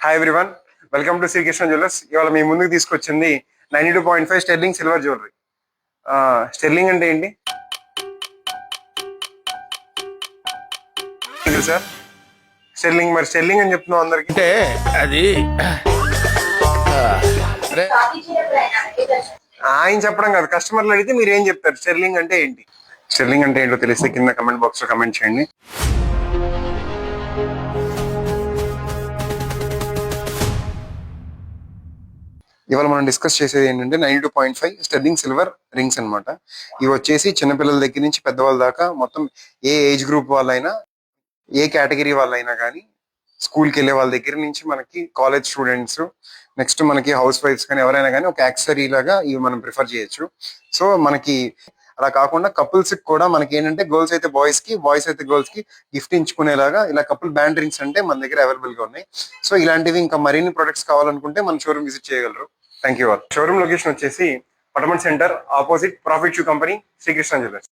Hi everyone, welcome to Srikrishna jewellers. ఇవాళ మీ ముందుకు తీసుకొచ్చింది 92.5 స్టెర్లింగ్ సిల్వర్ జ్యువెలరీ. స్టెర్లింగ్ అంటే ఏంటి సార్? స్టెర్లింగ్ అని చెప్తున్నాం అందరికి. అంటే అది ఆయన చెప్పడం కాదు, కస్టమర్లు అడిగితే మీరు ఏం చెప్తారు? స్టెర్లింగ్ అంటే ఏంటి? స్టెర్లింగ్ అంటే ఏంటో తెలిస్తే కింద కమెంట్ బాక్స్ లో కమెంట్ చేయండి. ఇవాళ మనం డిస్కస్ చేసేది ఏంటంటే 92.5 స్టెర్లింగ్ సిల్వర్ రింగ్స్ అనమాట. ఇవి వచ్చేసి చిన్నపిల్లల దగ్గర నుంచి పెద్దవాళ్ళ దాకా మొత్తం ఏ ఏజ్ గ్రూప్ వాళ్ళైనా, ఏ కేటగిరీ వాళ్ళైనా కానీ, స్కూల్కి వెళ్ళే వాళ్ళ దగ్గర నుంచి మనకి కాలేజ్ స్టూడెంట్స్, నెక్స్ట్ మనకి హౌస్ వైఫ్స్ కానీ ఎవరైనా కానీ ఒక యాక్సెసరీ లాగా ఇవి మనం ప్రిఫర్ చేయొచ్చు. సో మనకి అలా కాకుండా కపుల్స్ కి కూడా మనకి ఏంటంటే గర్ల్స్ అయితే బాయ్స్ కి, బాయ్స్ అయితే గర్ల్స్ కి గిఫ్ట్ ఇచ్చుకునేలాగా ఇలా కపుల్ బ్యాండ్ రింగ్స్ అంటే మన దగ్గర అవైలబుల్ గా ఉన్నాయి. సో ఇలాంటివి ఇంకా మరిన్ని ప్రొడక్ట్స్ కావాలనుకుంటే మన షోరూమ్ విజిట్ చేయగలరు. Thank you all. Showroom location వచ్చేసి పటమన్ centre opposite profit shoe company, Srikrishna jewellers.